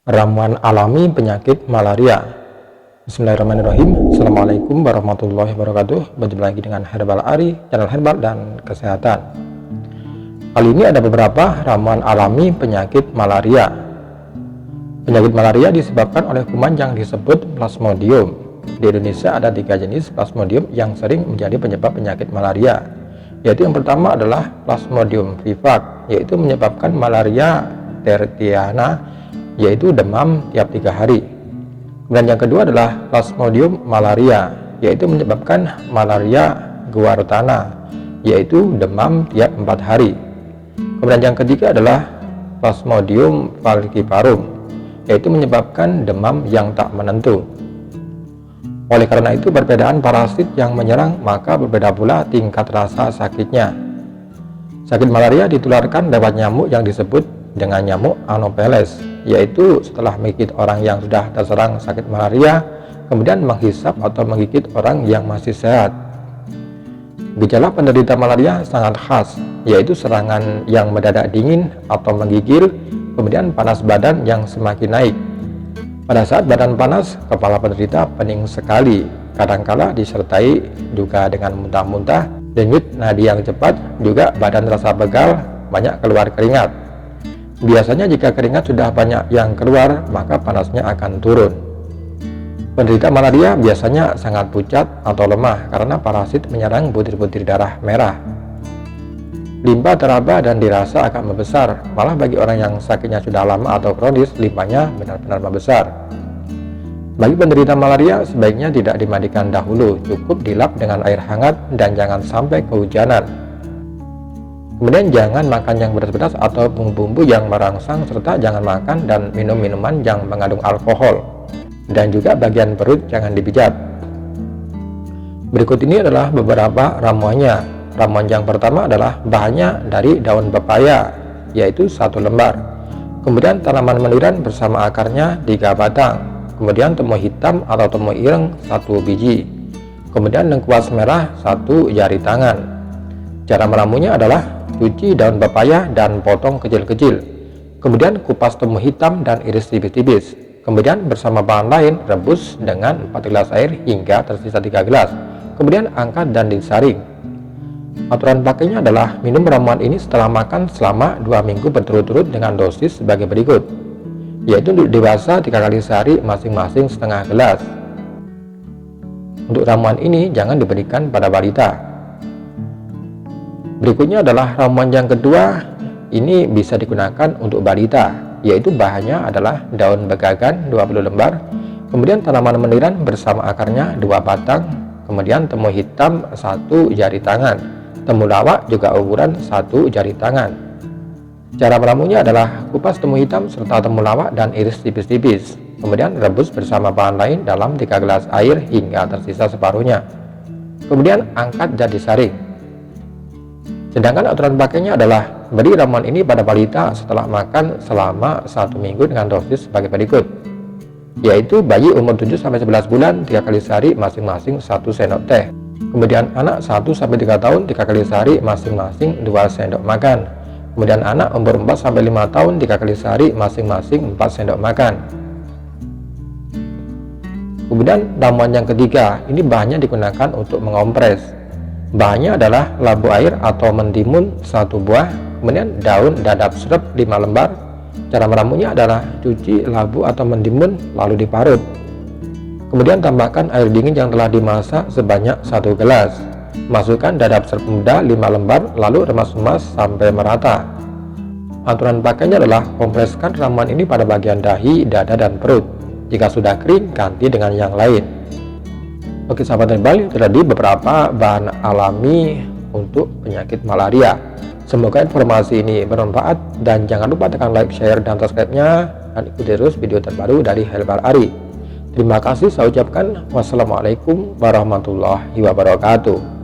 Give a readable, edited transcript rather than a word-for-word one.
Ramuan alami penyakit malaria. Bismillahirrahmanirrahim. Assalamualaikum warahmatullahi wabarakatuh. Berjumpa lagi dengan Herbal Ari, channel herbal dan kesehatan. Kali ini ada beberapa ramuan alami penyakit malaria. Penyakit malaria disebabkan oleh kuman yang disebut Plasmodium. Di Indonesia ada 3 jenis Plasmodium yang sering menjadi penyebab penyakit malaria, yaitu yang pertama adalah Plasmodium vivax, yaitu menyebabkan malaria tertiana, yaitu demam tiap 3 hari. Kemudian yang kedua adalah Plasmodium malaria, yaitu menyebabkan malaria guartana, yaitu demam tiap 4 hari. Kemudian yang ketiga adalah Plasmodium falciparum, yaitu menyebabkan demam yang tak menentu. Oleh karena itu, perbedaan parasit yang menyerang, maka berbeda pula tingkat rasa sakitnya. Sakit malaria ditularkan lewat nyamuk yang disebut dengan nyamuk Anopheles, yaitu setelah menggigit orang yang sudah terserang sakit malaria, kemudian menghisap atau menggigit orang yang masih sehat. Gejala penderita malaria sangat khas, yaitu serangan yang mendadak dingin atau menggigil, kemudian panas badan yang semakin naik. Pada saat badan panas, kepala penderita pening sekali, kadangkala disertai juga dengan muntah-muntah, denyut nadi yang cepat, juga badan terasa pegal, banyak keluar keringat. Biasanya jika keringat sudah banyak yang keluar, maka panasnya akan turun. Penderita malaria biasanya sangat pucat atau lemah karena parasit menyerang butir-butir darah merah. Limpa teraba dan dirasa akan membesar, malah bagi orang yang sakitnya sudah lama atau kronis, limpanya benar-benar membesar. Bagi penderita malaria, sebaiknya tidak dimandikan dahulu, cukup dilap dengan air hangat dan jangan sampai kehujanan. Kemudian jangan makan yang pedas-pedas atau bumbu-bumbu yang merangsang, serta jangan makan dan minum minuman yang mengandung alkohol. Dan juga bagian perut jangan dipijat. Berikut ini adalah beberapa ramuannya. Ramuan yang pertama adalah bahannya dari daun pepaya, yaitu 1 lembar. Kemudian tanaman meniran bersama akarnya 3 batang. Kemudian temu hitam atau temu ireng 1 biji. Kemudian lengkuas merah 1 jari tangan. Cara meramunya adalah cuci daun pepaya dan potong kecil-kecil. Kemudian kupas temu hitam dan iris tipis-tipis. Kemudian bersama bahan lain rebus dengan 4 gelas air hingga tersisa 3 gelas. Kemudian angkat dan disaring. Aturan pakainya adalah minum ramuan ini setelah makan selama 2 minggu berturut-turut dengan dosis sebagai berikut, yaitu untuk dewasa 3 kali sehari masing-masing setengah gelas. Untuk ramuan ini jangan diberikan pada balita. Berikutnya adalah ramuan yang kedua, ini bisa digunakan untuk balita, yaitu bahannya adalah daun begagan 20 lembar, kemudian tanaman meniran bersama akarnya 2 batang, kemudian temu hitam 1 jari tangan, temu lawak juga ukuran 1 jari tangan. Cara meramunya adalah kupas temu hitam serta temu lawak dan iris tipis-tipis, kemudian rebus bersama bahan lain dalam 3 gelas air hingga tersisa separuhnya. Kemudian angkat dan disaring. Sedangkan aturan pakainya adalah beri ramuan ini pada balita setelah makan selama 1 minggu dengan dosis sebagai berikut, yaitu bayi umur 7-11 bulan 3 kali sehari masing-masing 1 sendok teh. Kemudian anak 1-3 tahun 3 kali sehari masing-masing 2 sendok makan. Kemudian anak umur 4-5 tahun 3 kali sehari masing-masing 4 sendok makan. Kemudian ramuan yang ketiga, ini bahannya digunakan untuk mengompres. Bahannya adalah labu air atau mentimun 1 buah, kemudian daun dadap serep 5 lembar. Cara meramunya adalah cuci labu atau mentimun lalu diparut. Kemudian tambahkan air dingin yang telah dimasak sebanyak 1 gelas. Masukkan dadap serep muda 5 lembar lalu remas-remas sampai merata. Aturan pakainya adalah kompreskan ramuan ini pada bagian dahi, dada, dan perut. Jika sudah kering, ganti dengan yang lain. Oke sahabat herbal, itu tadi beberapa bahan alami untuk penyakit malaria. Semoga informasi ini bermanfaat dan jangan lupa tekan like, share, dan subscribe-nya, dan ikuti terus video terbaru dari Herbal Ari. Terima kasih saya ucapkan. Wassalamualaikum warahmatullahi wabarakatuh.